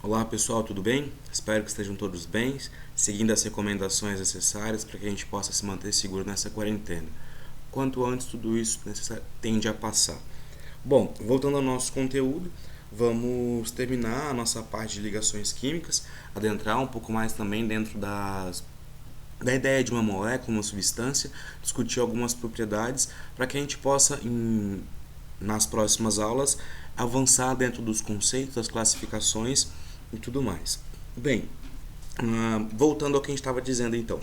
Olá pessoal, tudo bem? Espero que estejam todos bem, seguindo as recomendações necessárias para que a gente possa se manter seguro nessa quarentena. Quanto antes tudo isso tende a passar. Bom, voltando ao nosso conteúdo, vamos terminar a nossa parte de ligações químicas, adentrar um pouco mais também dentro da ideia de uma molécula, uma substância, discutir algumas propriedades para que a gente possa, nas próximas aulas, avançar dentro dos conceitos, das classificações e tudo mais. Bem, voltando ao que a gente estava dizendo então,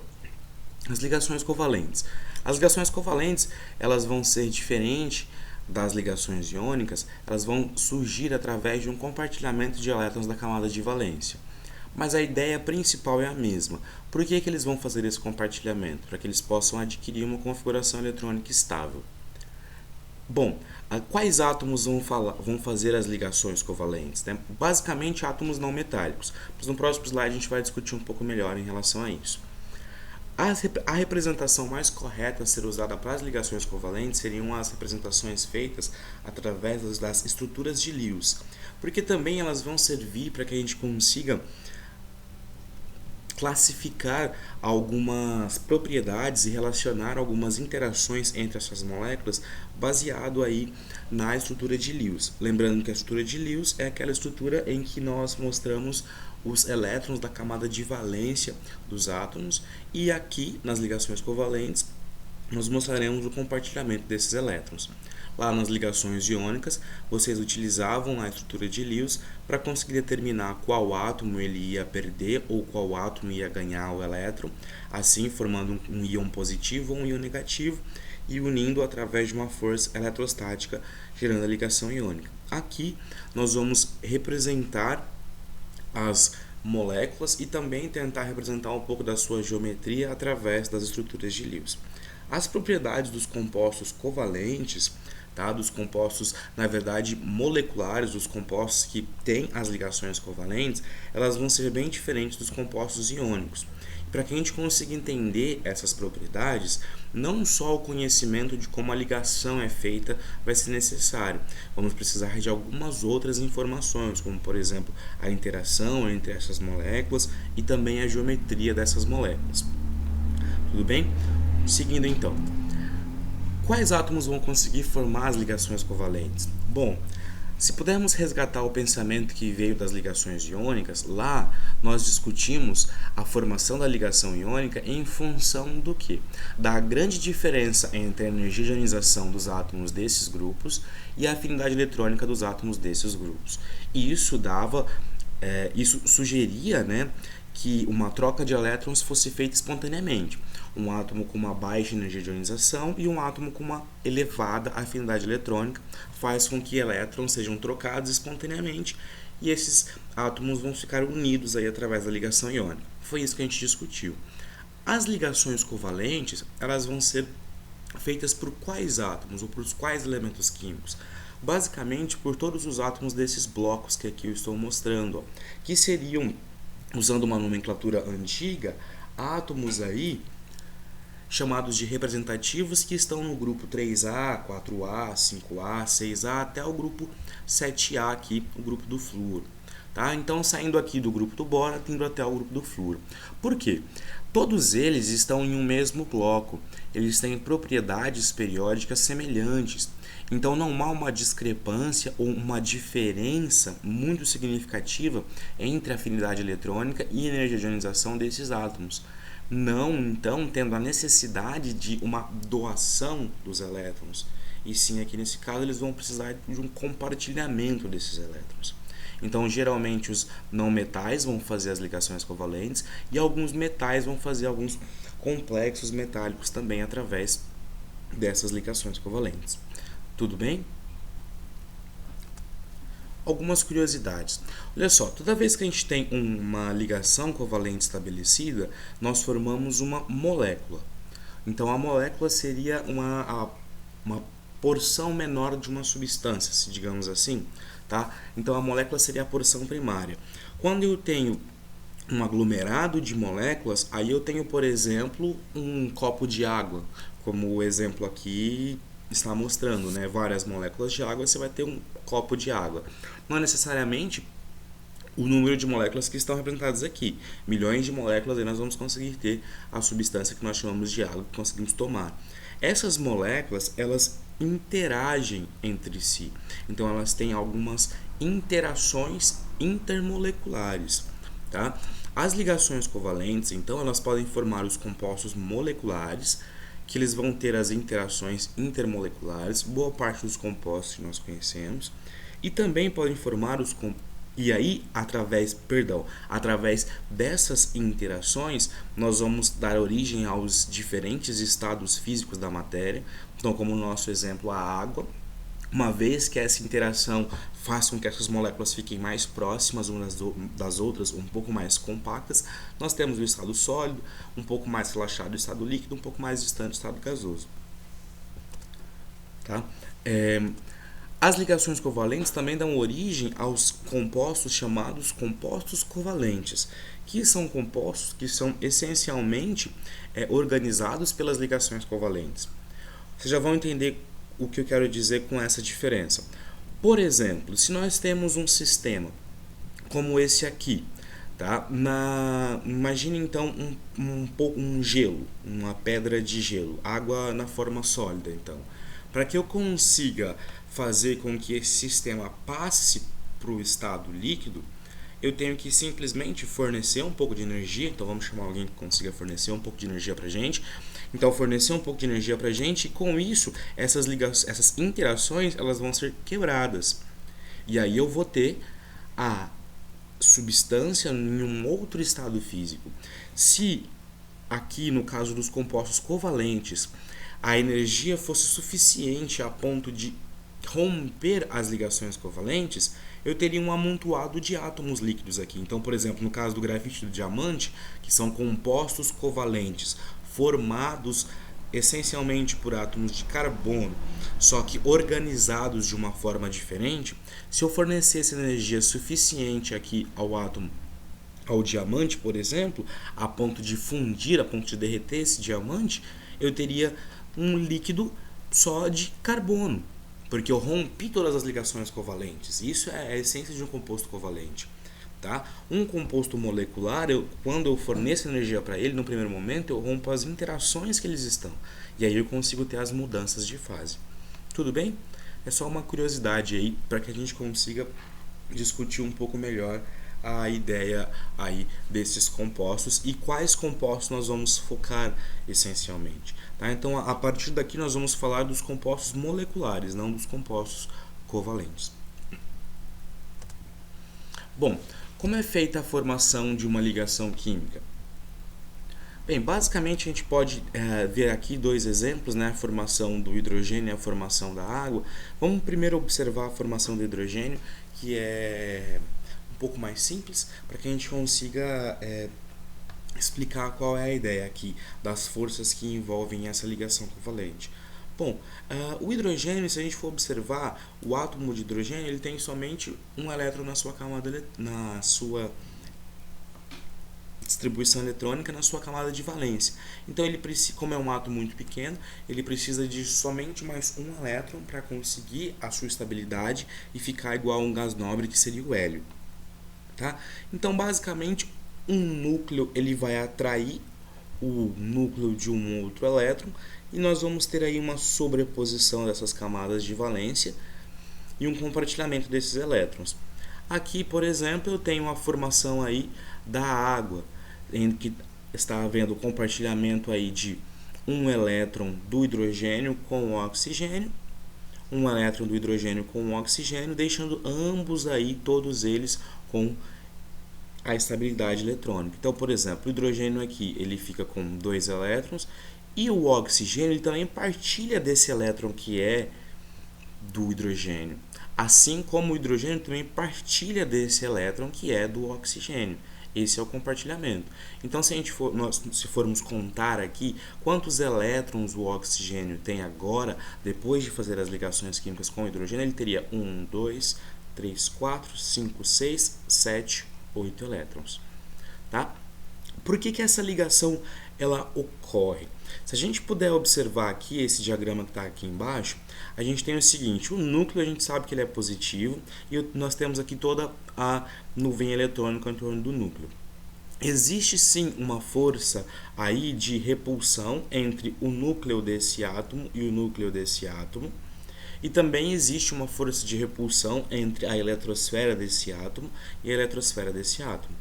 as ligações covalentes. As ligações covalentes, elas vão ser diferentes das ligações iônicas, elas vão surgir através de um compartilhamento de elétrons da camada de valência. Mas a ideia principal é a mesma. Por que eles vão fazer esse compartilhamento? Para que eles possam adquirir uma configuração eletrônica estável. Bom, quais átomos vão fazer as ligações covalentes? Né? Basicamente, átomos não metálicos. Mas no próximo slide a gente vai discutir um pouco melhor em relação a isso. A representação mais correta a ser usada para as ligações covalentes seriam as representações feitas através das estruturas de Lewis, porque também elas vão servir para que a gente consiga classificar algumas propriedades e relacionar algumas interações entre essas moléculas baseado aí na estrutura de Lewis. Lembrando que a estrutura de Lewis é aquela estrutura em que nós mostramos os elétrons da camada de valência dos átomos e aqui nas ligações covalentes nós mostraremos o compartilhamento desses elétrons. Lá nas ligações iônicas, vocês utilizavam a estrutura de Lewis para conseguir determinar qual átomo ele ia perder ou qual átomo ia ganhar o elétron, assim formando um íon positivo ou um íon negativo e unindo através de uma força eletrostática, gerando a ligação iônica. Aqui nós vamos representar as moléculas e também tentar representar um pouco da sua geometria através das estruturas de Lewis. As propriedades dos compostos covalentes, tá? Dos compostos, na verdade, moleculares, dos compostos que têm as ligações covalentes, elas vão ser bem diferentes dos compostos iônicos. Para que a gente consiga entender essas propriedades, não só o conhecimento de como a ligação é feita vai ser necessário. Vamos precisar de algumas outras informações, como por exemplo a interação entre essas moléculas e também a geometria dessas moléculas. Tudo bem? Seguindo então, quais átomos vão conseguir formar as ligações covalentes? Bom, se pudermos resgatar o pensamento que veio das ligações iônicas, lá nós discutimos a formação da ligação iônica em função do quê? Da grande diferença entre a energia de ionização dos átomos desses grupos e a afinidade eletrônica dos átomos desses grupos. E isso sugeria, né, que uma troca de elétrons fosse feita espontaneamente. Um átomo com uma baixa energia de ionização e um átomo com uma elevada afinidade eletrônica faz com que elétrons sejam trocados espontaneamente e esses átomos vão ficar unidos aí através da ligação iônica. Foi isso que a gente discutiu. As ligações covalentes, elas vão ser feitas por quais átomos ou por quais elementos químicos? Basicamente por todos os átomos desses blocos que aqui eu estou mostrando, que seriam, usando uma nomenclatura antiga, átomos aí chamados de representativos que estão no grupo 3A, 4A, 5A, 6A até o grupo 7A aqui, o grupo do flúor. Tá? Então, saindo aqui do grupo do boro, indo até o grupo do flúor. Por quê? Todos eles estão em um mesmo bloco, eles têm propriedades periódicas semelhantes. Então, não há uma discrepância ou uma diferença muito significativa entre a afinidade eletrônica e a energia de ionização desses átomos. Não, então, tendo a necessidade de uma doação dos elétrons. E sim, aqui nesse caso, eles vão precisar de um compartilhamento desses elétrons. Então, geralmente, os não metais vão fazer as ligações covalentes e alguns metais vão fazer alguns complexos metálicos também através dessas ligações covalentes. Tudo bem? Algumas curiosidades. Olha só, toda vez que a gente tem uma ligação covalente estabelecida, nós formamos uma molécula. Então, a molécula seria uma porção menor de uma substância, digamos assim. Tá? Então, a molécula seria a porção primária. Quando eu tenho um aglomerado de moléculas, aí eu tenho, por exemplo, um copo de água, como o exemplo aqui está mostrando, né? Várias moléculas de água, você vai ter um copo de água. Não necessariamente o número de moléculas que estão representadas aqui. Milhões de moléculas, aí nós vamos conseguir ter a substância que nós chamamos de água, que conseguimos tomar. Essas moléculas, elas interagem entre si. Então, elas têm algumas interações intermoleculares, tá? As ligações covalentes, então, elas podem formar os compostos moleculares, que eles vão ter as interações intermoleculares, boa parte dos compostos que nós conhecemos, e também podem formar os e aí, através dessas interações, nós vamos dar origem aos diferentes estados físicos da matéria. Então, como no nosso exemplo, a água, uma vez que essa interação faz com que essas moléculas fiquem mais próximas umas das outras, um pouco mais compactas, nós temos o estado sólido, um pouco mais relaxado o estado líquido, um pouco mais distante o estado gasoso. Tá? As ligações covalentes também dão origem aos compostos chamados compostos covalentes, que são compostos que são essencialmente organizados pelas ligações covalentes. Vocês já vão entender o que eu quero dizer com essa diferença. Por exemplo, se nós temos um sistema como esse aqui, tá? Imagine então um gelo, uma pedra de gelo, água na forma sólida. Então, para que eu consiga fazer com que esse sistema passe para o estado líquido, eu tenho que simplesmente fornecer um pouco de energia. Então vamos chamar alguém que consiga fornecer um pouco de energia para a gente. Então fornecer um pouco de energia para a gente, e com isso essas interações elas vão ser quebradas. E aí eu vou ter a substância em um outro estado físico. Se aqui no caso dos compostos covalentes a energia fosse suficiente a ponto de romper as ligações covalentes, eu teria um amontoado de átomos líquidos aqui. Então, por exemplo, no caso do grafite e do diamante, que são compostos covalentes formados essencialmente por átomos de carbono, só que organizados de uma forma diferente, se eu fornecesse energia suficiente aqui ao diamante, por exemplo, a ponto de fundir, a ponto de derreter esse diamante, eu teria um líquido só de carbono, porque eu rompi todas as ligações covalentes. Isso é a essência de um composto covalente. Tá? Um composto molecular, quando eu forneço energia para ele, no primeiro momento eu rompo as interações que eles estão. E aí eu consigo ter as mudanças de fase. Tudo bem? É só uma curiosidade aí para que a gente consiga discutir um pouco melhor a ideia aí desses compostos e quais compostos nós vamos focar essencialmente. Tá? Então, a partir daqui nós vamos falar dos compostos moleculares, não dos compostos covalentes. Bom, como é feita a formação de uma ligação química? Bem, basicamente a gente pode ver aqui dois exemplos, né? A formação do hidrogênio e a formação da água. Vamos primeiro observar a formação do hidrogênio, que é um pouco mais simples, para que a gente consiga explicar qual é a ideia aqui das forças que envolvem essa ligação covalente. Bom, o hidrogênio, se a gente for observar, o átomo de hidrogênio ele tem somente um elétron na sua camada, na sua distribuição eletrônica, na sua camada de valência. Então, ele como é um átomo muito pequeno, ele precisa de somente mais um elétron para conseguir a sua estabilidade e ficar igual a um gás nobre, que seria o hélio. Tá? Então, basicamente, um núcleo ele vai atrair o núcleo de um outro elétron e nós vamos ter aí uma sobreposição dessas camadas de valência e um compartilhamento desses elétrons. Aqui, por exemplo, eu tenho a formação aí da água, em que está havendo o compartilhamento aí de um elétron do hidrogênio com o oxigênio, um elétron do hidrogênio com o oxigênio, deixando ambos aí, todos eles, com a estabilidade eletrônica. Então, por exemplo, o hidrogênio aqui ele fica com 2 elétrons e o oxigênio ele também partilha desse elétron que é do hidrogênio, assim como o hidrogênio também partilha desse elétron que é do oxigênio. Esse é o compartilhamento. Então, se formos contar aqui quantos elétrons o oxigênio tem agora, depois de fazer as ligações químicas com o hidrogênio, ele teria 1, 2, 3, 4, 5, 6, 7, 8 elétrons. Tá? Por que essa ligação ela ocorre? Se a gente puder observar aqui esse diagrama que está aqui embaixo, a gente tem o seguinte: o núcleo a gente sabe que ele é positivo e nós temos aqui toda a nuvem eletrônica em torno do núcleo. Existe sim uma força aí de repulsão entre o núcleo desse átomo e o núcleo desse átomo. E também existe uma força de repulsão entre a eletrosfera desse átomo e a eletrosfera desse átomo.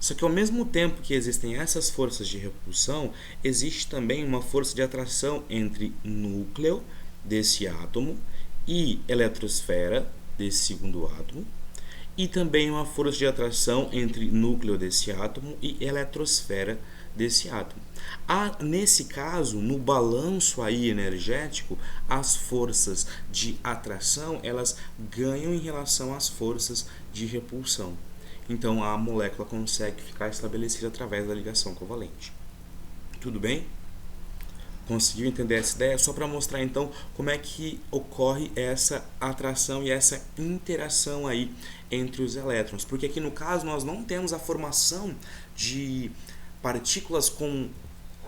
Só que ao mesmo tempo que existem essas forças de repulsão, existe também uma força de atração entre núcleo desse átomo e eletrosfera desse segundo átomo, e também uma força de atração entre núcleo desse átomo e eletrosfera desse átomo. Nesse caso, no balanço aí energético, as forças de atração elas ganham em relação às forças de repulsão. Então a molécula consegue ficar estabelecida através da ligação covalente. Tudo bem? Conseguiu entender essa ideia? Só para mostrar então como é que ocorre essa atração e essa interação aí entre os elétrons. Porque aqui no caso nós não temos a formação de partículas com...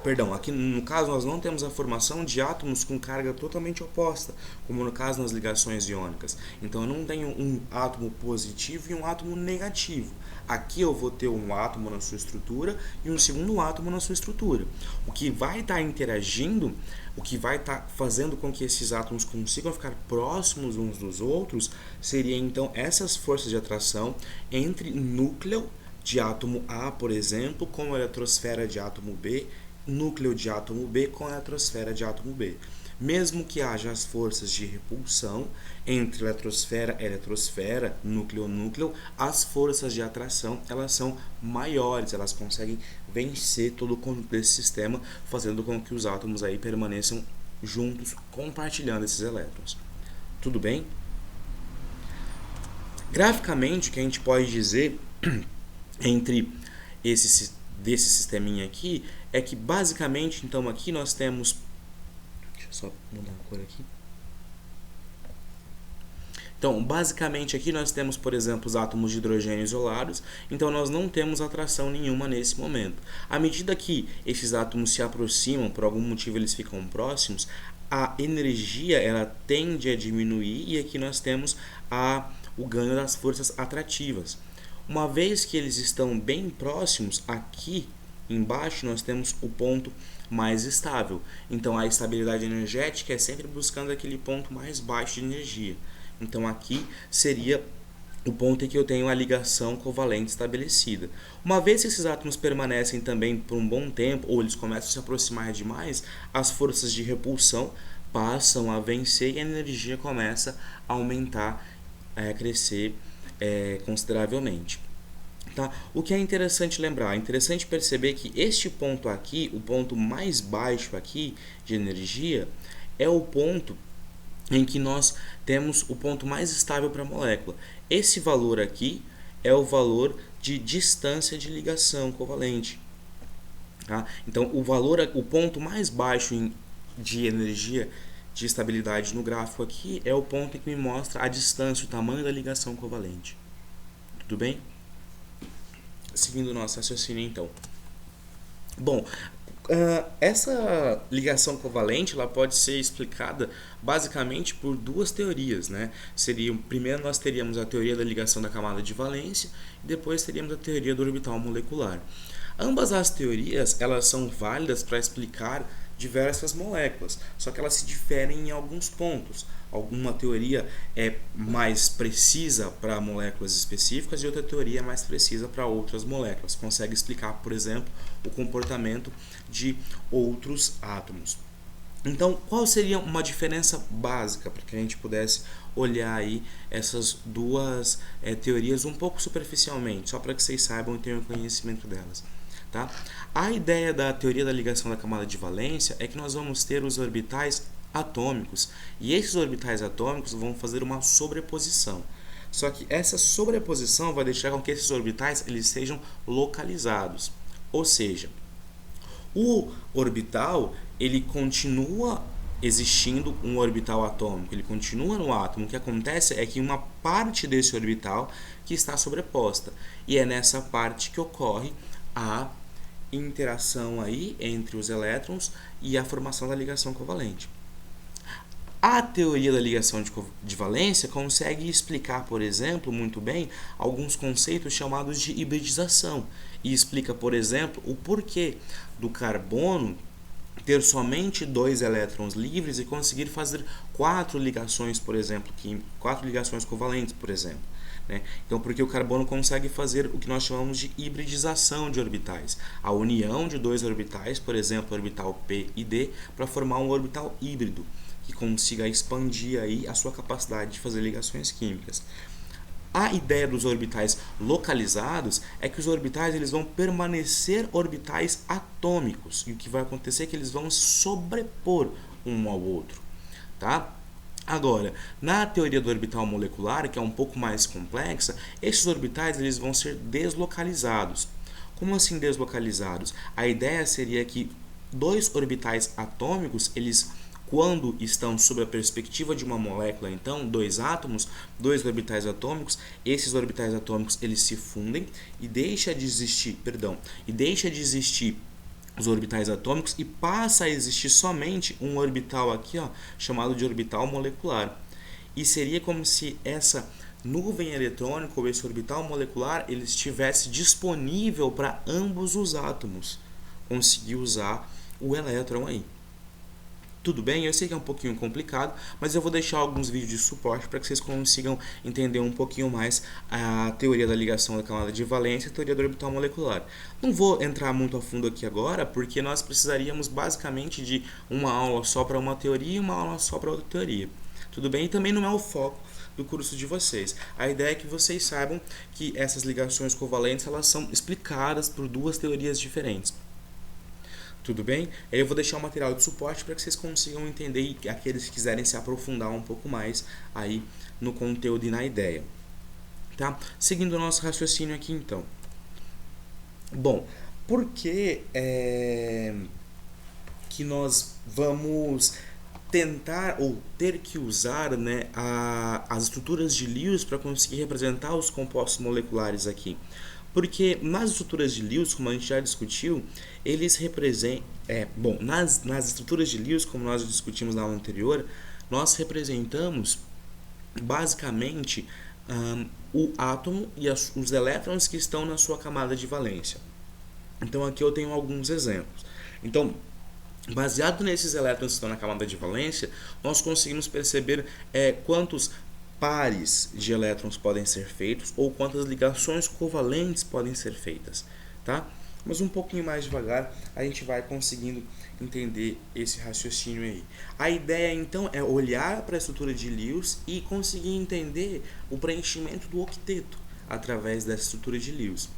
Perdão, aqui no caso nós não temos a formação de átomos com carga totalmente oposta, como no caso nas ligações iônicas. Então eu não tenho um átomo positivo e um átomo negativo. Aqui eu vou ter um átomo na sua estrutura e um segundo átomo na sua estrutura. O que vai estar interagindo, o que vai estar fazendo com que esses átomos consigam ficar próximos uns dos outros, seria então essas forças de atração entre núcleo de átomo A, por exemplo, com a eletrosfera de átomo B, núcleo de átomo B com a eletrosfera de átomo B. Mesmo que haja as forças de repulsão entre eletrosfera, núcleo, as forças de atração elas são maiores, elas conseguem vencer todo o conjunto desse sistema, fazendo com que os átomos aí permaneçam juntos, compartilhando esses elétrons. Tudo bem? Graficamente, o que a gente pode dizer entre desse sisteminha aqui é que basicamente, então aqui nós temos... Deixa eu só mudar a cor aqui. Então, basicamente aqui nós temos, por exemplo, os átomos de hidrogênio isolados, então nós não temos atração nenhuma nesse momento. À medida que esses átomos se aproximam, por algum motivo eles ficam próximos, a energia ela tende a diminuir e aqui nós temos o ganho das forças atrativas. Uma vez que eles estão bem próximos, aqui embaixo nós temos o ponto mais estável. Então a estabilidade energética é sempre buscando aquele ponto mais baixo de energia. Então aqui seria o ponto em que eu tenho a ligação covalente estabelecida. Uma vez que esses átomos permanecem também por um bom tempo, ou eles começam a se aproximar demais, as forças de repulsão passam a vencer e a energia começa a aumentar, a crescer consideravelmente. Tá? O que é interessante lembrar, é interessante perceber que este ponto aqui, o ponto mais baixo aqui de energia, é o ponto em que nós temos o ponto mais estável para a molécula. Esse valor aqui é o valor de distância de ligação covalente. Tá? Então, o ponto mais baixo de energia de estabilidade no gráfico aqui é o ponto em que me mostra a distância, o tamanho da ligação covalente. Tudo bem? Seguindo o nosso raciocínio, então. Bom, essa ligação covalente ela pode ser explicada basicamente por duas teorias, né? Primeiro nós teríamos a teoria da ligação da camada de valência e depois teríamos a teoria do orbital molecular. Ambas as teorias elas são válidas para explicar diversas moléculas, só que elas se diferem em alguns pontos. Alguma teoria é mais precisa para moléculas específicas e outra teoria é mais precisa para outras moléculas. Consegue explicar, por exemplo, o comportamento de outros átomos. Então, qual seria uma diferença básica para que a gente pudesse olhar aí essas duas teorias um pouco superficialmente, só para que vocês saibam e tenham conhecimento delas? Tá? A ideia da teoria da ligação da camada de valência é que nós vamos ter os orbitais atômicos e esses orbitais atômicos vão fazer uma sobreposição. Só que essa sobreposição vai deixar com que esses orbitais eles sejam localizados. Ou seja, o orbital ele continua existindo um orbital atômico, ele continua no átomo. O que acontece é que uma parte desse orbital que está sobreposta e é nessa parte que ocorre a interação aí entre os elétrons e a formação da ligação covalente. A teoria da ligação de valência consegue explicar, por exemplo, muito bem, alguns conceitos chamados de hibridização. E explica, por exemplo, o porquê do carbono ter somente 2 elétrons livres e conseguir fazer 4 ligações, por exemplo, 4 ligações covalentes, por exemplo. Então, porque o carbono consegue fazer o que nós chamamos de hibridização de orbitais. A união de 2 orbitais, por exemplo, o orbital P e D, para formar um orbital híbrido, que consiga expandir aí a sua capacidade de fazer ligações químicas. A ideia dos orbitais localizados é que os orbitais eles vão permanecer orbitais atômicos, e o que vai acontecer é que eles vão sobrepor um ao outro, tá? Agora, na teoria do orbital molecular, que é um pouco mais complexa, esses orbitais eles vão ser deslocalizados. Como assim deslocalizados? A ideia seria que 2 orbitais atômicos, eles quando estão sob a perspectiva de uma molécula, então, 2 átomos, 2 orbitais atômicos, esses orbitais atômicos eles se fundem e deixa de existir os orbitais atômicos e passa a existir somente um orbital aqui, ó, chamado de orbital molecular. E seria como se essa nuvem eletrônica ou esse orbital molecular ele estivesse disponível para ambos os átomos conseguir usar o elétron aí. Tudo bem? Eu sei que é um pouquinho complicado, mas eu vou deixar alguns vídeos de suporte para que vocês consigam entender um pouquinho mais a teoria da ligação da camada de valência e a teoria do orbital molecular. Não vou entrar muito a fundo aqui agora, porque nós precisaríamos basicamente de uma aula só para uma teoria e uma aula só para outra teoria. Tudo bem? E também não é o foco do curso de vocês. A ideia é que vocês saibam que essas ligações covalentes elas são explicadas por 2 teorias diferentes. Tudo bem? Aí eu vou deixar o material de suporte para que vocês consigam entender e aqueles que quiserem se aprofundar um pouco mais aí no conteúdo e na ideia. Tá? Seguindo o nosso raciocínio aqui então. Bom, por que que nós vamos tentar ou ter que usar as estruturas de Lewis para conseguir representar os compostos moleculares aqui? Porque nas estruturas de Lewis, como a gente já discutiu, eles representam... nas estruturas de Lewis, como nós discutimos na aula anterior, nós representamos basicamente o átomo e os elétrons que estão na sua camada de valência. Então aqui eu tenho alguns exemplos. Então, baseado nesses elétrons que estão na camada de valência, nós conseguimos perceber quantos pares de elétrons podem ser feitos ou quantas ligações covalentes podem ser feitas, tá? Mas um pouquinho mais devagar a gente vai conseguindo entender esse raciocínio aí. A ideia então é olhar para a estrutura de Lewis e conseguir entender o preenchimento do octeto através dessa estrutura de Lewis.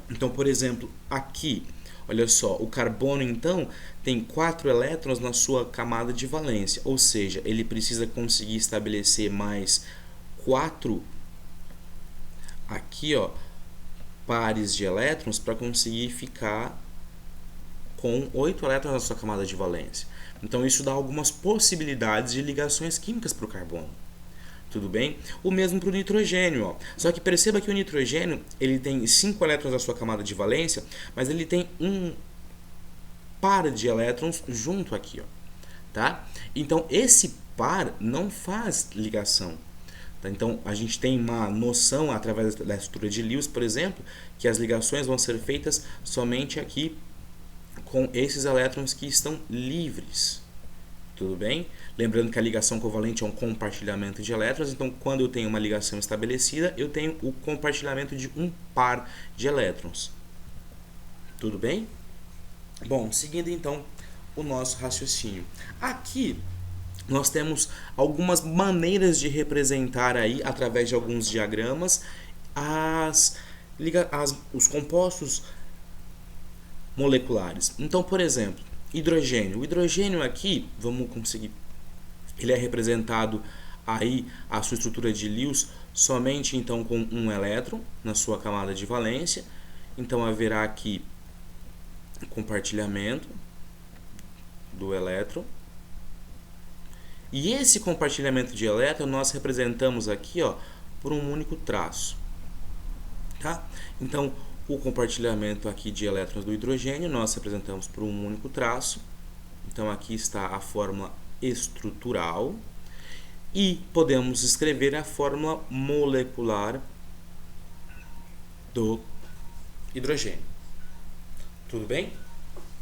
Então, por exemplo, aqui, olha só, o carbono então tem 4 elétrons na sua camada de valência, ou seja, ele precisa conseguir estabelecer mais 4 aqui, ó, pares de elétrons para conseguir ficar com 8 elétrons na sua camada de valência. Então isso dá algumas possibilidades de ligações químicas para o carbono. Tudo bem? O mesmo para o nitrogênio. Ó. Só que perceba que o nitrogênio ele tem 5 elétrons na sua camada de valência, mas ele tem um par de elétrons junto aqui. Ó, tá? Então, esse par não faz ligação. Tá? Então, a gente tem uma noção, através da estrutura de Lewis, por exemplo, que as ligações vão ser feitas somente aqui com esses elétrons que estão livres. Tudo bem? Lembrando que a ligação covalente é um compartilhamento de elétrons, então quando eu tenho uma ligação estabelecida, eu tenho o compartilhamento de um par de elétrons. Tudo bem? Bom, seguindo então o nosso raciocínio. Aqui nós temos algumas maneiras de representar aí, através de alguns diagramas, os compostos moleculares. Então, por exemplo, hidrogênio. O hidrogênio aqui, vamos conseguir, ele é representado aí a sua estrutura de Lewis somente então com um elétron na sua camada de valência. Então haverá aqui compartilhamento do elétron. E esse compartilhamento de elétron nós representamos aqui, ó, por um único traço, tá? Então O compartilhamento aqui de elétrons do hidrogênio nós representamos por um único traço. Então aqui está a fórmula estrutural e podemos escrever a fórmula molecular do hidrogênio. Tudo bem?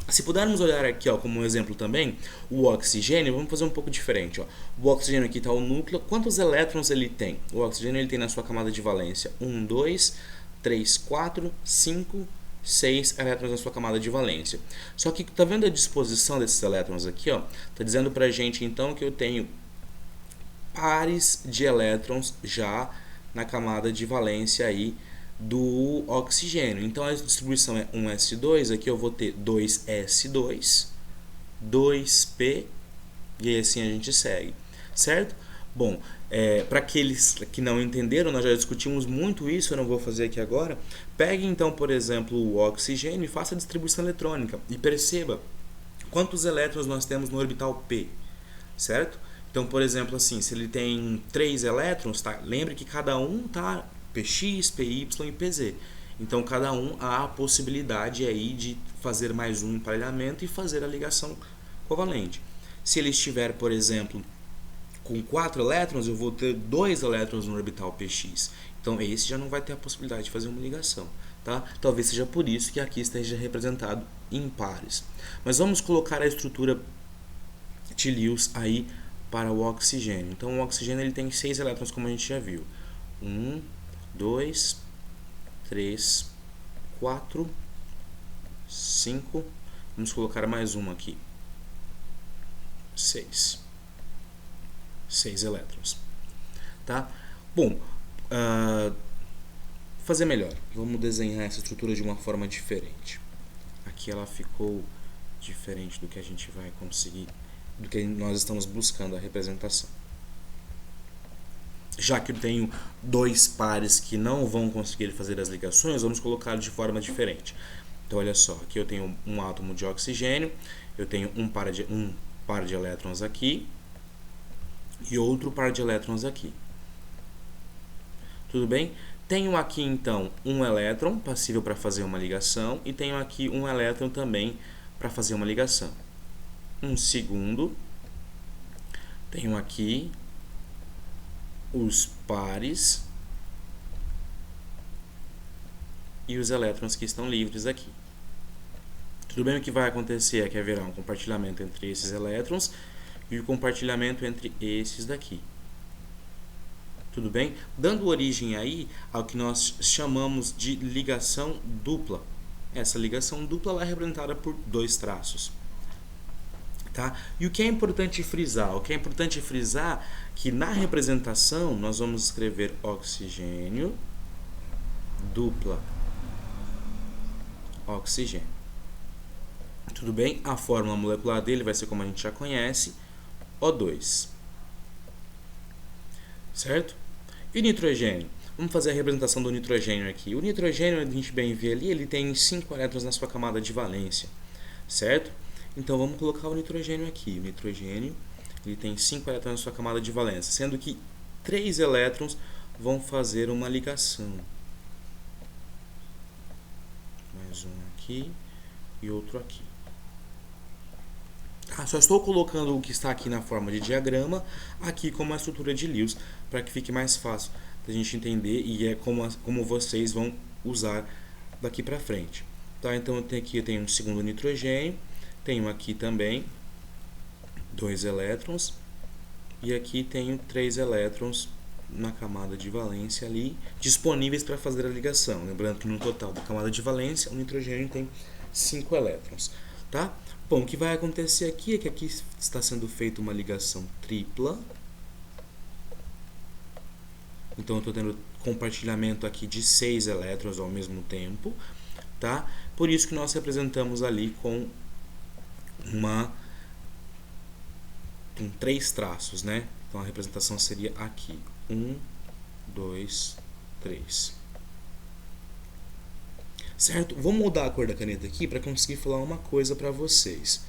Se pudermos olhar aqui, ó, como um exemplo também, o oxigênio, vamos fazer um pouco diferente. Ó. O oxigênio aqui está o núcleo. Quantos elétrons ele tem? O oxigênio ele tem na sua camada de valência 1, 2, 3, 4, 5, 6 elétrons na sua camada de valência. Só que tá vendo a disposição desses elétrons aqui? Está dizendo para a gente então que eu tenho pares de elétrons já na camada de valência aí do oxigênio. Então a distribuição é 1s2, aqui eu vou ter 2s2, 2p e assim a gente segue, certo? Bom, para aqueles que não entenderam, nós já discutimos muito isso, eu não vou fazer aqui agora. Pegue então, por exemplo, o oxigênio e faça a distribuição eletrônica e perceba quantos elétrons nós temos no orbital p, certo? Então, por exemplo, assim, se ele tem 3 elétrons, tá? Lembre que cada um tá Px, Py e Pz. Então, cada um há a possibilidade aí de fazer mais um emparelhamento e fazer a ligação covalente. Se ele estiver, por exemplo, com 4 elétrons, eu vou ter 2 elétrons no orbital Px. Então, esse já não vai ter a possibilidade de fazer uma ligação. Tá? Talvez seja por isso que aqui esteja representado em pares. Mas vamos colocar a estrutura de Lewis aí para o oxigênio. Então, o oxigênio ele tem 6 elétrons, como a gente já viu. 1, 2, 3, 4, 5. Vamos colocar mais uma aqui. 6. 6 elétrons. Tá? Bom, fazer melhor. Vamos desenhar essa estrutura de uma forma diferente. Aqui ela ficou diferente do que a gente vai conseguir, do que nós estamos buscando a representação. Já que eu tenho 2 pares que não vão conseguir fazer as ligações, vamos colocar de forma diferente. Então, olha só, aqui eu tenho um átomo de oxigênio, eu tenho um par de elétrons aqui e outro par de elétrons aqui. Tudo bem? Tenho aqui, então, um elétron passível para fazer uma ligação e tenho aqui um elétron também para fazer uma ligação. Um segundo. Tenho aqui os pares e os elétrons que estão livres aqui. Tudo bem? O que vai acontecer é que haverá um compartilhamento entre esses elétrons e o compartilhamento entre esses daqui. Tudo bem? Dando origem aí ao que nós chamamos de ligação dupla. Essa ligação dupla ela é representada por 2 traços. Tá? E o que é importante frisar? O que é importante frisar que na representação nós vamos escrever oxigênio dupla oxigênio. Tudo bem? A fórmula molecular dele vai ser como a gente já conhece, O2. Certo? E o nitrogênio? Vamos fazer a representação do nitrogênio aqui. O nitrogênio, a gente bem vê ali, ele tem 5 elétrons na sua camada de valência. Certo? Então, vamos colocar o nitrogênio aqui. O nitrogênio ele tem 5 elétrons na sua camada de valência, sendo que 3 elétrons vão fazer uma ligação. Mais um aqui e outro aqui. Só estou colocando o que está aqui na forma de diagrama aqui como a estrutura de Lewis, para que fique mais fácil da gente entender e é como vocês vão usar daqui para frente. Tá? Então, eu tenho um segundo nitrogênio. Tenho aqui também 2 elétrons e aqui tenho 3 elétrons na camada de valência ali, disponíveis para fazer a ligação. Lembrando que no total da camada de valência, o nitrogênio tem 5 elétrons. Tá? Bom, o que vai acontecer aqui é que aqui está sendo feita uma ligação tripla. Então, eu estou tendo compartilhamento aqui de 6 elétrons ao mesmo tempo. Tá? Por isso que nós representamos ali com 3 traços, né? Então a representação seria aqui: 1, 2, 3. Certo? Vou mudar a cor da caneta aqui para conseguir falar uma coisa para vocês.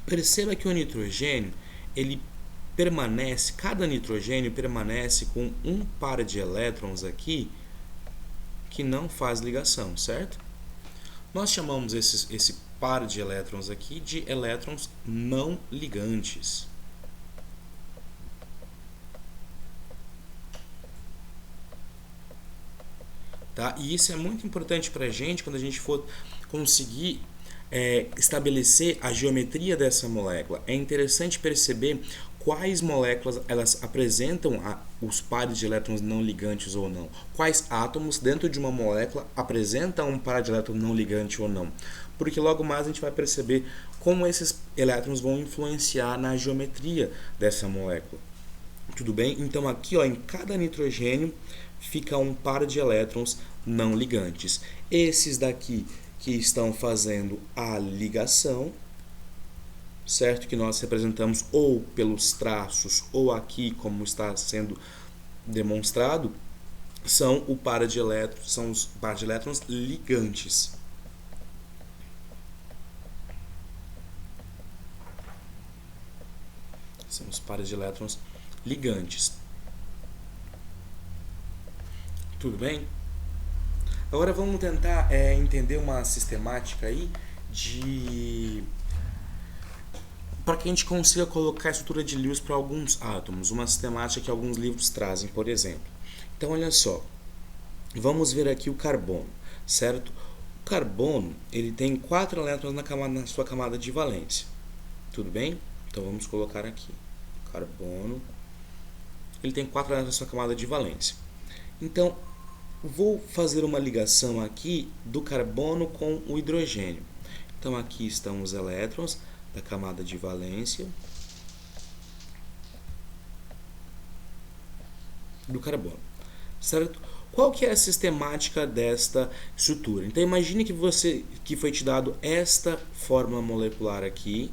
Perceba que o nitrogênio, ele permanece, cada nitrogênio permanece com um par de elétrons aqui que não faz ligação, certo? Nós chamamos esse par de elétrons aqui de elétrons não ligantes. Tá? E isso é muito importante para a gente quando a gente for conseguir estabelecer a geometria dessa molécula. É interessante perceber quais moléculas elas apresentam os pares de elétrons não ligantes ou não. Quais átomos dentro de uma molécula apresentam um par de elétrons não ligante ou não. Porque logo mais a gente vai perceber como esses elétrons vão influenciar na geometria dessa molécula. Tudo bem? Então aqui, ó, em cada nitrogênio fica um par de elétrons não ligantes. Esses daqui que estão fazendo a ligação, certo? Que nós representamos ou pelos traços ou aqui como está sendo demonstrado, são o par de elétrons, são os par de elétrons ligantes. São os pares de elétrons ligantes. Tudo bem? Agora vamos tentar entender uma sistemática aí para que a gente consiga colocar a estrutura de Lewis para alguns átomos, uma sistemática que alguns livros trazem, por exemplo. Então, olha só, vamos ver aqui o carbono, certo? O carbono, ele tem 4 elétrons na sua camada de valência, tudo bem? Então, vamos colocar aqui, carbono, ele tem 4 elétrons na sua camada de valência. Então, vou fazer uma ligação aqui do carbono com o hidrogênio. Então, aqui estão os elétrons da camada de valência do carbono, certo? Qual que é a sistemática desta estrutura? Então, imagine que foi te dado esta fórmula molecular aqui,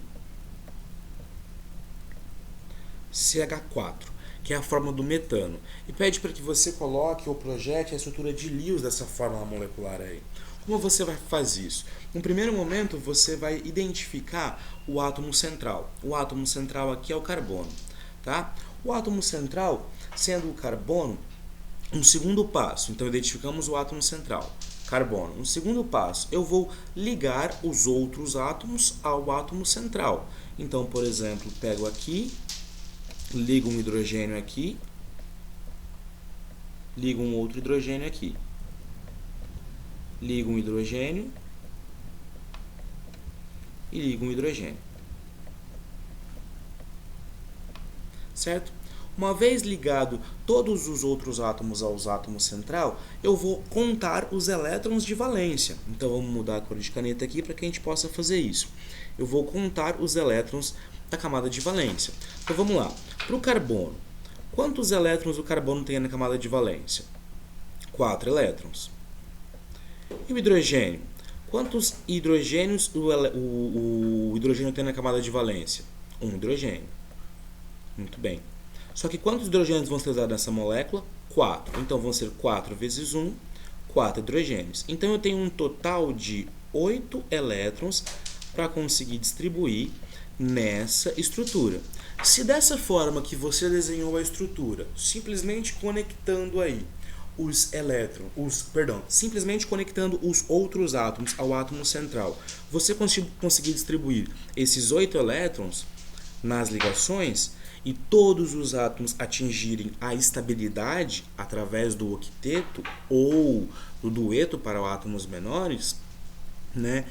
CH4, que é a fórmula do metano, e pede para que você coloque ou projete a estrutura de Lewis dessa fórmula molecular aí. Como você vai fazer isso? No primeiro momento, você vai identificar o átomo central. O átomo central aqui é o carbono, tá? O átomo central, sendo o carbono, um segundo passo. Então, identificamos o átomo central, carbono. Um segundo passo, eu vou ligar os outros átomos ao átomo central. Então, por exemplo, pego aqui, ligo um hidrogênio aqui, ligo um outro hidrogênio aqui, ligo um hidrogênio e ligo um hidrogênio, certo? Uma vez ligado todos os outros átomos aos átomos central, eu vou contar os elétrons de valência. Então vamos mudar a cor de caneta aqui para que a gente possa fazer isso. Eu vou contar os elétrons da camada de valência. Então vamos lá. Para o carbono, quantos elétrons o carbono tem na camada de valência? 4 elétrons. E o hidrogênio? Quantos hidrogênios o hidrogênio tem na camada de valência? 1 hidrogênio. Muito bem. Só que quantos hidrogênios vão ser usados nessa molécula? 4. Então vão ser 4 vezes 1, 4 hidrogênios. Então eu tenho um total de 8 elétrons para conseguir distribuir nessa estrutura. Se dessa forma que você desenhou a estrutura, simplesmente conectando aí os elétrons, simplesmente conectando os outros átomos ao átomo central, você conseguir distribuir esses 8 elétrons nas ligações e todos os átomos atingirem a estabilidade através do octeto ou do dueto para átomos menores, né?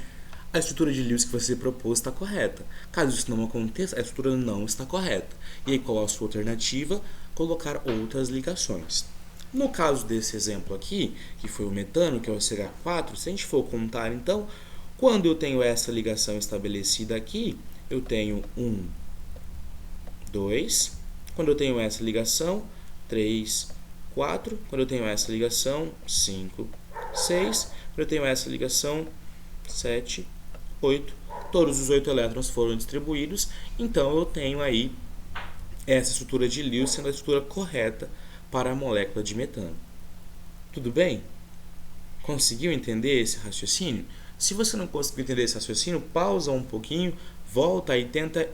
A estrutura de Lewis que você propôs está correta. Caso isso não aconteça, a estrutura não está correta. E aí qual a sua alternativa? Colocar outras ligações. No caso desse exemplo aqui, que foi o metano, que é o CH4, se a gente for contar então, quando eu tenho essa ligação estabelecida aqui, eu tenho 1, 2, quando eu tenho essa ligação, 3, 4, quando eu tenho essa ligação, 5, 6, quando eu tenho essa ligação, 7, 8, todos os 8 elétrons foram distribuídos, então eu tenho aí essa estrutura de Lewis sendo a estrutura correta para a molécula de metano. Tudo bem? Conseguiu entender esse raciocínio? Se você não conseguiu entender esse raciocínio, pausa um pouquinho, volta e tenta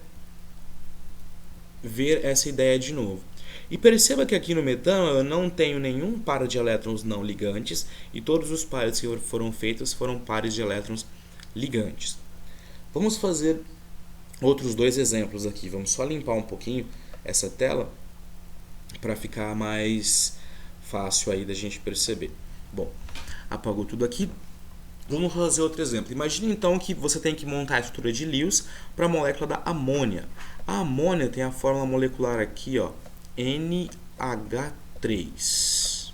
ver essa ideia de novo. E perceba que aqui no metano eu não tenho nenhum par de elétrons não ligantes e todos os pares que foram feitos foram pares de elétrons ligantes. Vamos fazer outros dois exemplos aqui. Vamos só limpar um pouquinho essa tela para ficar mais fácil aí da gente perceber. Bom, apagou tudo aqui. Vamos fazer outro exemplo. Imagine então que você tem que montar a estrutura de Lewis para a molécula da amônia. A amônia tem a fórmula molecular aqui, ó, NH3.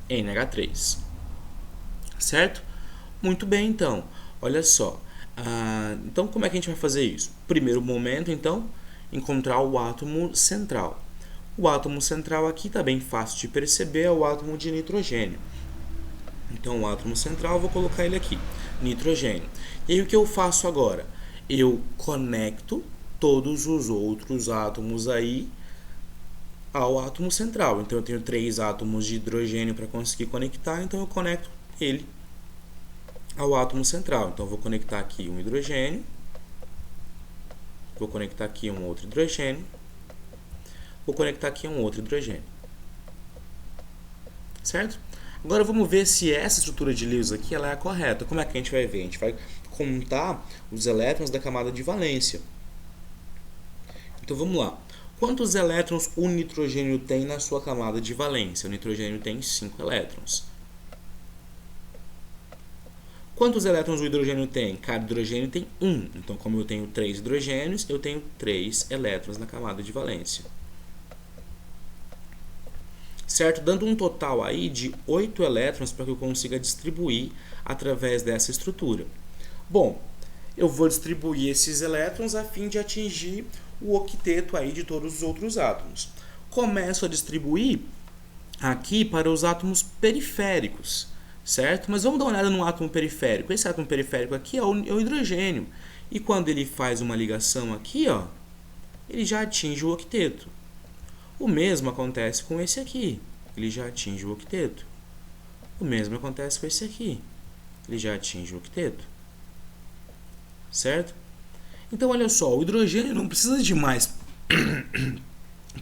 NH3. Certo? Muito bem, então. Olha só. Então, como é que a gente vai fazer isso? Primeiro momento, então, encontrar o átomo central. O átomo central aqui está bem fácil de perceber, é o átomo de nitrogênio. Então, o átomo central, eu vou colocar ele aqui, nitrogênio. E aí, o que eu faço agora? Eu conecto todos os outros átomos aí ao átomo central. Então, eu tenho 3 átomos de hidrogênio para conseguir conectar, então eu conecto ele ao átomo central. Então, eu vou conectar aqui um hidrogênio, vou conectar aqui um outro hidrogênio, vou conectar aqui um outro hidrogênio. Certo? Agora vamos ver se essa estrutura de Lewis aqui ela é a correta. Como é que a gente vai ver? A gente vai contar os elétrons da camada de valência. Então vamos lá. Quantos elétrons o nitrogênio tem na sua camada de valência? O nitrogênio tem 5 elétrons. Quantos elétrons o hidrogênio tem? Cada hidrogênio tem 1. Então, como eu tenho 3 hidrogênios, eu tenho 3 elétrons na camada de valência. Certo? Dando um total aí de 8 elétrons para que eu consiga distribuir através dessa estrutura. Bom, eu vou distribuir esses elétrons a fim de atingir o octeto aí de todos os outros átomos. Começo a distribuir aqui para os átomos periféricos, certo? Mas vamos dar uma olhada no átomo periférico. Esse átomo periférico aqui é o hidrogênio. E quando ele faz uma ligação aqui, ó, ele já atinge o octeto. O mesmo acontece com esse aqui. Ele já atinge o octeto. O mesmo acontece com esse aqui. Ele já atinge o octeto. Certo? Então, olha só, o hidrogênio não precisa de mais...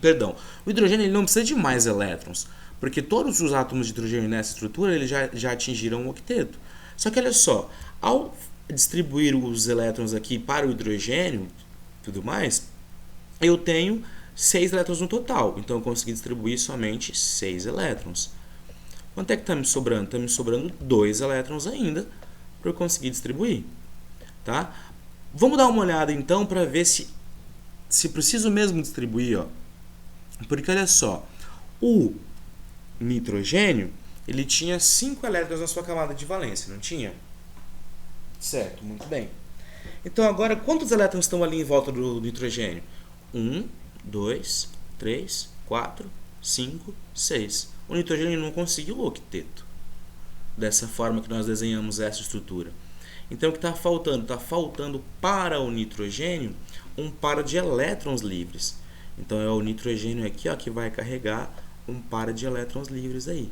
Perdão. O hidrogênio ele não precisa de mais elétrons, porque todos os átomos de hidrogênio nessa estrutura eles já atingiram o octeto. Só que, olha só, ao distribuir os elétrons aqui para o hidrogênio e tudo mais, eu tenho 6 elétrons no total. Então, eu consegui distribuir somente 6 elétrons. Quanto é que está me sobrando? Está me sobrando 2 elétrons ainda para eu conseguir distribuir. Tá? Vamos dar uma olhada, então, para ver se preciso mesmo distribuir. Ó. Porque, olha só, o nitrogênio ele tinha 5 elétrons na sua camada de valência, não tinha? Certo, muito bem. Então, agora, quantos elétrons estão ali em volta do nitrogênio? 1, 2, 3, 4, 5, 6. O nitrogênio não conseguiu o octeto. Dessa forma que nós desenhamos essa estrutura. Então, o que está faltando? Está faltando para o nitrogênio um par de elétrons livres. Então, é o nitrogênio aqui ó, que vai carregar um par de elétrons livres aí.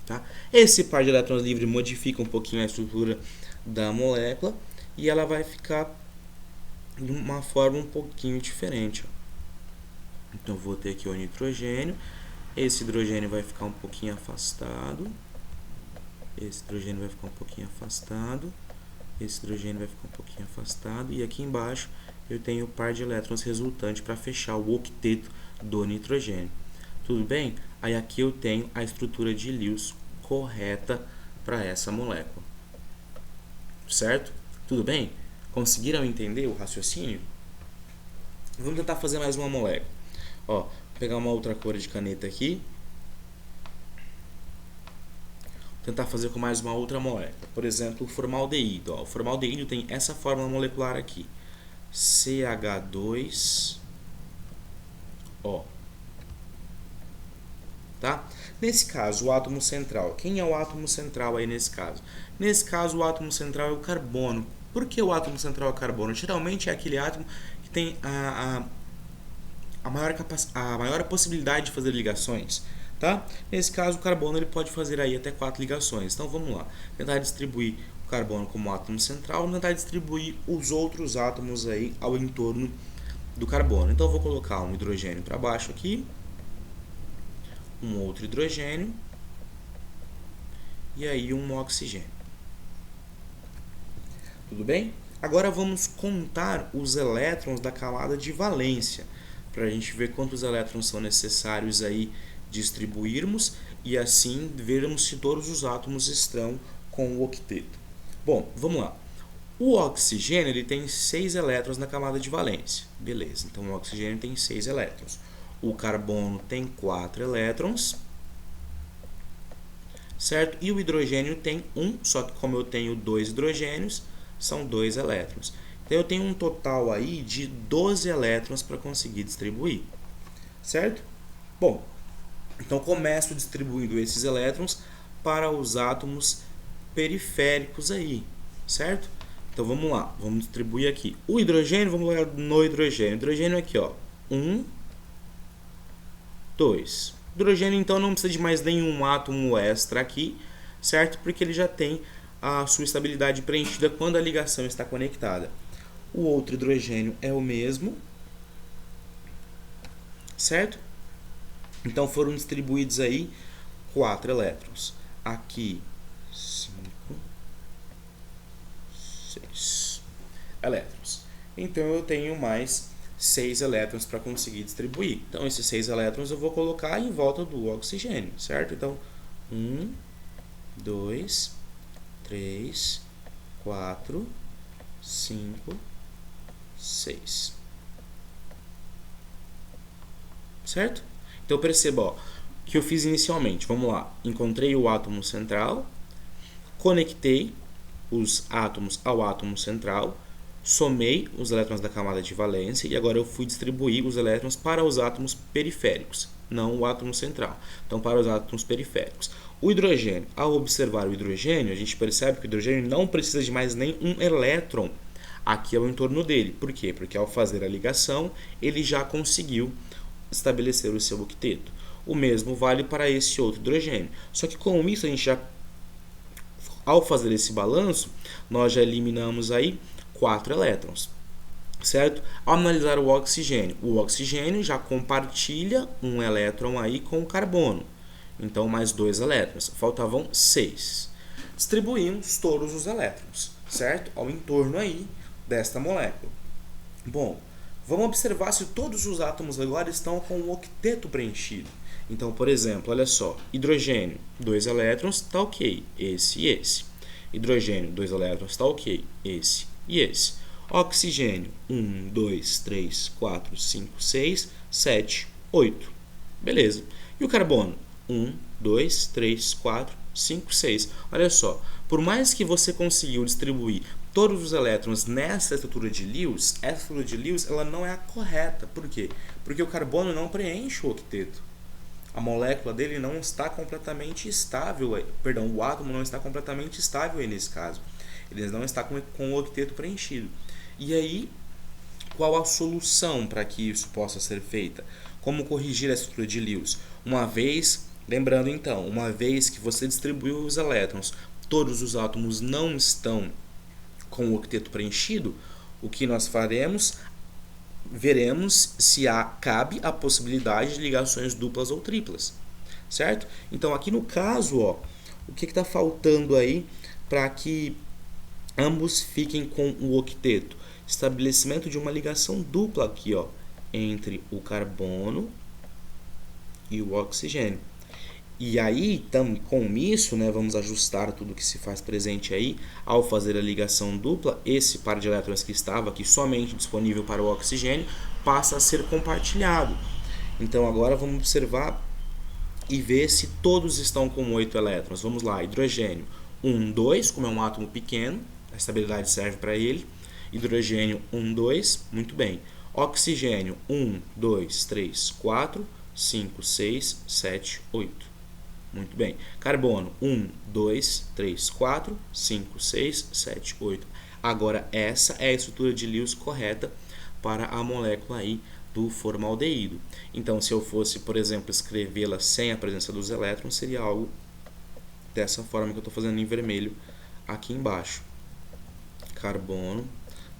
Tá? Esse par de elétrons livres modifica um pouquinho a estrutura da molécula e ela vai ficar de uma forma um pouquinho diferente. Ó. Então, vou ter aqui o nitrogênio. Esse hidrogênio vai ficar um pouquinho afastado. Esse hidrogênio vai ficar um pouquinho afastado. Esse hidrogênio vai ficar um pouquinho afastado. E aqui embaixo eu tenho o par de elétrons resultante para fechar o octeto do nitrogênio. Tudo bem? Aí aqui eu tenho a estrutura de Lewis correta para essa molécula. Certo? Tudo bem? Conseguiram entender o raciocínio? Vamos tentar fazer mais uma molécula. Ó, vou pegar uma outra cor de caneta aqui. Tentar fazer com mais uma outra molécula. Por exemplo, o formaldeído. Ó. O formaldeído tem essa fórmula molecular aqui. CH2O. Tá? Nesse caso, o átomo central. Quem é o átomo central aí nesse caso? Nesse caso, o átomo central é o carbono. Por que o átomo central é o carbono? Geralmente é aquele átomo que tem a maior possibilidade de fazer ligações. Tá? Nesse caso, o carbono ele pode fazer aí até 4 ligações. Então, vamos lá. Tentar distribuir o carbono como átomo central, tentar distribuir os outros átomos aí ao entorno do carbono. Então eu vou colocar um hidrogênio para baixo aqui, um outro hidrogênio e aí um oxigênio. Tudo bem? Agora vamos contar os elétrons da camada de valência, para a gente ver quantos elétrons são necessários aí distribuirmos e assim vermos se todos os átomos estão com o octeto. Bom, vamos lá. O oxigênio ele tem 6 elétrons na camada de valência. Beleza, então o oxigênio tem 6 elétrons. O carbono tem 4 elétrons. Certo? E o hidrogênio tem 1, só que como eu tenho 2 hidrogênios, são 2 elétrons. Então eu tenho um total aí de 12 elétrons para conseguir distribuir. Certo? Bom, então começo distribuindo esses elétrons para os átomos periféricos aí, certo? Então vamos lá, vamos distribuir aqui. O hidrogênio, vamos olhar no hidrogênio. O hidrogênio aqui, ó, 1, 2. O hidrogênio então não precisa de mais nenhum átomo extra aqui, certo? Porque ele já tem a sua estabilidade preenchida quando a ligação está conectada. O outro hidrogênio é o mesmo, certo? Então foram distribuídos aí 4 elétrons. Aqui 5, 6 elétrons. Então eu tenho mais 6 elétrons para conseguir distribuir. Então esses 6 elétrons eu vou colocar em volta do oxigênio, certo? Então 1, 2, 3, 4, 5, 6. Certo? Então perceba, ó, que eu fiz inicialmente. Vamos lá. Encontrei o átomo central, conectei os átomos ao átomo central, somei os elétrons da camada de valência e agora eu fui distribuir os elétrons para os átomos periféricos, não o átomo central. Então, para os átomos periféricos. O hidrogênio, ao observar o hidrogênio, a gente percebe que o hidrogênio não precisa de mais nenhum elétron aqui ao entorno dele. Por quê? Porque ao fazer a ligação, ele já conseguiu estabelecer o seu octeto. O mesmo vale para esse outro hidrogênio. Só que com isso, a gente já, ao fazer esse balanço, nós já eliminamos aí 4 elétrons. Certo? Ao analisar o oxigênio já compartilha um elétron aí com o carbono. Então, mais 2 elétrons. Faltavam 6. Distribuímos todos os elétrons, certo? Ao entorno aí desta molécula. Bom, vamos observar se todos os átomos agora estão com o octeto preenchido. Então, por exemplo, olha só. Hidrogênio, 2 elétrons, está ok. Esse e esse. Hidrogênio, 2 elétrons, está ok. Esse e esse. Oxigênio, 1, 2, 3, 4, 5, 6, 7, 8. Beleza. E o carbono? 1, 2, 3, 4, 5, 6. Olha só, por mais que você conseguiu distribuir todos os elétrons nessa estrutura de Lewis, essa estrutura de Lewis ela não é a correta. Por quê? Porque o carbono não preenche o octeto. A molécula dele não está completamente estável, perdão, o átomo não está completamente estável aí nesse caso. Ele não está com o octeto preenchido. E aí, qual a solução para que isso possa ser feita? Como corrigir a estrutura de Lewis? Lembrando então, uma vez que você distribuiu os elétrons, todos os átomos não estão com o octeto preenchido, o que nós faremos? Veremos se cabe a possibilidade de ligações duplas ou triplas, certo? Então aqui no caso, ó, o que está faltando aí para que ambos fiquem com o octeto? Estabelecimento de uma ligação dupla aqui, ó, entre o carbono e o oxigênio. E aí, com isso, né, vamos ajustar tudo que se faz presente aí. Ao fazer a ligação dupla, esse par de elétrons que estava aqui somente disponível para o oxigênio passa a ser compartilhado. Então agora vamos observar e ver se todos estão com 8 elétrons. Vamos lá, hidrogênio 1, 2, como é um átomo pequeno, a estabilidade serve para ele. Hidrogênio 1, 2, muito bem. Oxigênio 1, 2, 3, 4, 5, 6, 7, 8. Muito bem. Carbono 1, 2, 3, 4, 5, 6, 7, 8. Agora essa é a estrutura de Lewis correta para a molécula aí do formaldeído. Então, se eu fosse, por exemplo, escrevê-la sem a presença dos elétrons, seria algo dessa forma que eu estou fazendo em vermelho aqui embaixo. Carbono,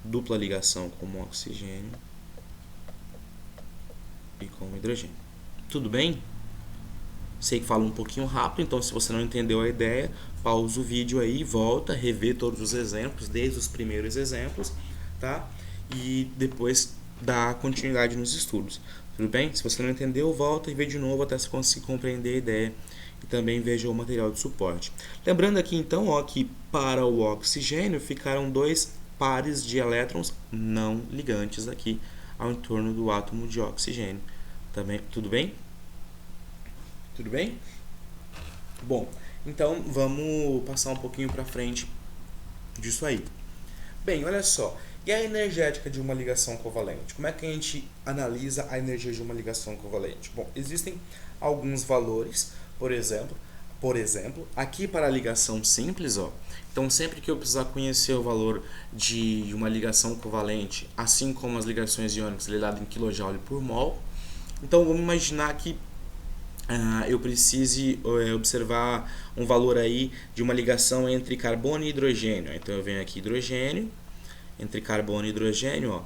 dupla ligação com o oxigênio, e com hidrogênio. Tudo bem? Sei que falo um pouquinho rápido, então se você não entendeu a ideia, pausa o vídeo aí, volta, revê todos os exemplos, desde os primeiros exemplos, tá? E depois dá continuidade nos estudos. Tudo bem? Se você não entendeu, volta e vê de novo até você conseguir compreender a ideia e também veja o material de suporte. Lembrando aqui então, ó, que para o oxigênio ficaram dois pares de elétrons não ligantes aqui ao entorno do átomo de oxigênio. Também, tudo bem? Tudo bem? Bom, então vamos passar um pouquinho para frente disso aí. Bem, olha só. E a energética de uma ligação covalente? Como é que a gente analisa a energia de uma ligação covalente? Bom, existem alguns valores, por exemplo, aqui para a ligação simples, ó. Então, sempre que eu precisar conhecer o valor de uma ligação covalente, assim como as ligações iônicas, ele é dado em kJ por mol. Então, vamos imaginar que eu precise observar um valor aí de uma ligação entre carbono e hidrogênio. Então, eu venho aqui hidrogênio, entre carbono e hidrogênio, ó,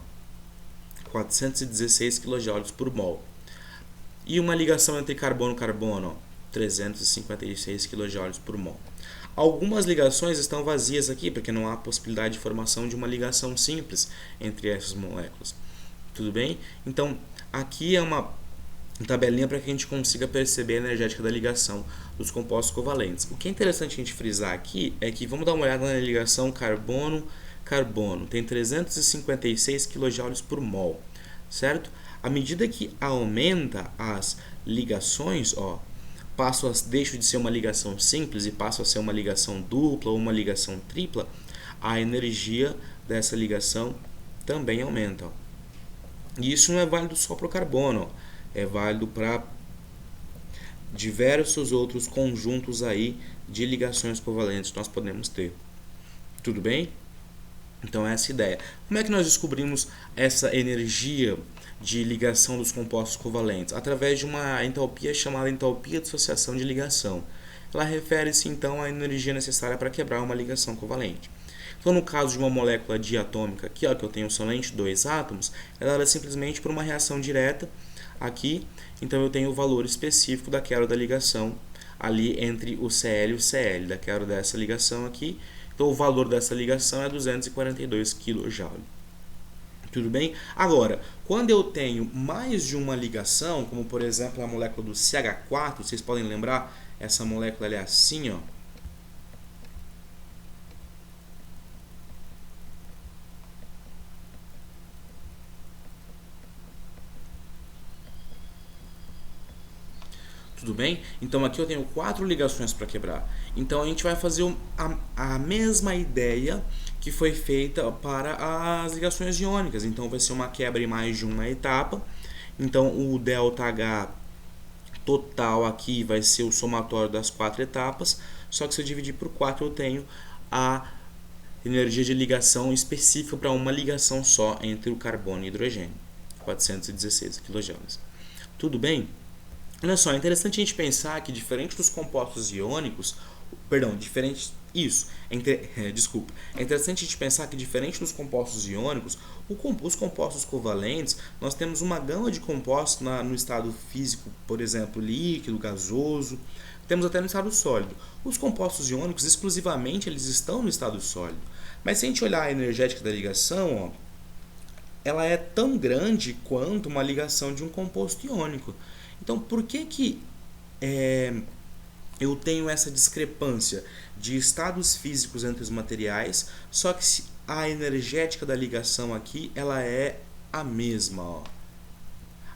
416 kJ por mol. E uma ligação entre carbono-carbono, 356 kJ por mol. Algumas ligações estão vazias aqui, porque não há possibilidade de formação de uma ligação simples entre essas moléculas. Tudo bem? Então, aqui é uma tabelinha para que a gente consiga perceber a energética da ligação dos compostos covalentes. O que é interessante a gente frisar aqui é que vamos dar uma olhada na ligação carbono-carbono. Tem 356 kJ por mol, certo? À medida que aumenta as ligações, ó, deixa de ser uma ligação simples e passa a ser uma ligação dupla ou uma ligação tripla, a energia dessa ligação também aumenta. Ó. E isso não é válido só para o carbono, ó. É válido para diversos outros conjuntos aí de ligações covalentes que nós podemos ter. Tudo bem? Então essa é a ideia. Como é que nós descobrimos essa energia de ligação dos compostos covalentes? Através de uma entalpia chamada entalpia de dissociação de ligação. Ela refere-se então à energia necessária para quebrar uma ligação covalente. Então, no caso de uma molécula diatômica aqui, ó, que eu tenho somente dois átomos, ela é simplesmente por uma reação direta aqui, então eu tenho o valor específico da quebra da ligação ali entre o Cl e o Cl, da quebra dessa ligação aqui. Então o valor dessa ligação é 242 kJ. Tudo bem? Agora, quando eu tenho mais de uma ligação, como por exemplo a molécula do CH4, vocês podem lembrar, essa molécula é assim, ó. Tudo bem? Então aqui eu tenho 4 ligações para quebrar. Então a gente vai fazer a mesma ideia que foi feita para as ligações iônicas. Então vai ser uma quebra em mais de uma etapa. Então o ΔH total aqui vai ser o somatório das 4 etapas. Só que se eu dividir por 4 eu tenho a energia de ligação específica para uma ligação só entre o carbono e o hidrogênio. 416 kJ. Tudo bem? Olha só, é interessante a gente pensar que diferente dos compostos iônicos, é interessante a gente pensar que diferente dos compostos iônicos, os compostos covalentes, nós temos uma gama de compostos no estado físico, por exemplo, líquido, gasoso, temos até no estado sólido. Os compostos iônicos, exclusivamente, eles estão no estado sólido. Mas se a gente olhar a energética da ligação, ó, ela é tão grande quanto uma ligação de um composto iônico. Então, por que eu tenho essa discrepância de estados físicos entre os materiais, só que a energética da ligação aqui ela é a mesma? Ó.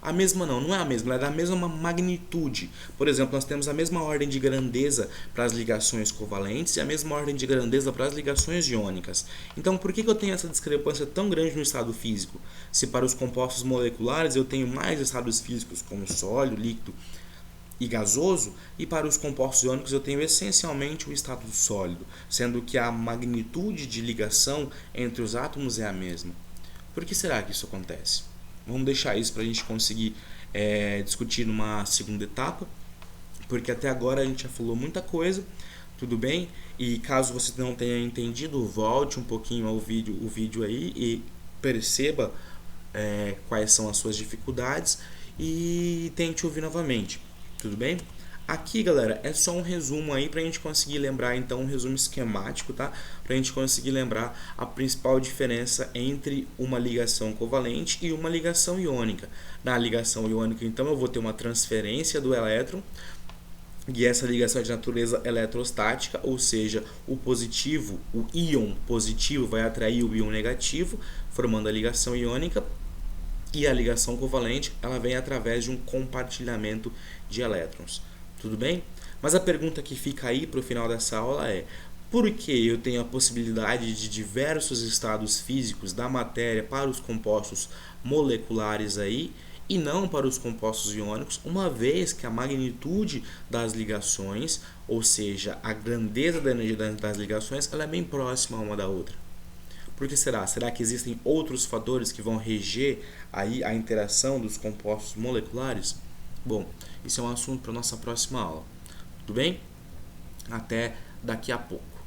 A mesma não é a mesma, ela é da mesma magnitude. Por exemplo, nós temos a mesma ordem de grandeza para as ligações covalentes e a mesma ordem de grandeza para as ligações iônicas. Então, por que eu tenho essa discrepância tão grande no estado físico? Se para os compostos moleculares eu tenho mais estados físicos, como sólido, líquido e gasoso, e para os compostos iônicos eu tenho essencialmente o estado sólido, sendo que a magnitude de ligação entre os átomos é a mesma. Por que será que isso acontece? Vamos deixar isso para a gente conseguir discutir numa segunda etapa, porque até agora a gente já falou muita coisa, tudo bem? E caso você não tenha entendido, volte um pouquinho ao vídeo aí e perceba quais são as suas dificuldades e tente ouvir novamente, tudo bem? Aqui, galera, é só um resumo aí para a gente conseguir lembrar, então, um resumo esquemático, tá? Para a gente conseguir lembrar a principal diferença entre uma ligação covalente e uma ligação iônica. Na ligação iônica, então, eu vou ter uma transferência do elétron, e essa ligação é de natureza eletrostática, ou seja, o positivo, o íon positivo vai atrair o íon negativo, formando a ligação iônica, e a ligação covalente ela vem através de um compartilhamento de elétrons. Tudo bem? Mas a pergunta que fica aí para o final dessa aula é: por que eu tenho a possibilidade de diversos estados físicos da matéria para os compostos moleculares aí e não para os compostos iônicos, uma vez que a magnitude das ligações, ou seja, a grandeza da energia das ligações, ela é bem próxima uma da outra? Por que será? Será que existem outros fatores que vão reger aí a interação dos compostos moleculares? Bom, isso é um assunto para a nossa próxima aula. Tudo bem? Até daqui a pouco.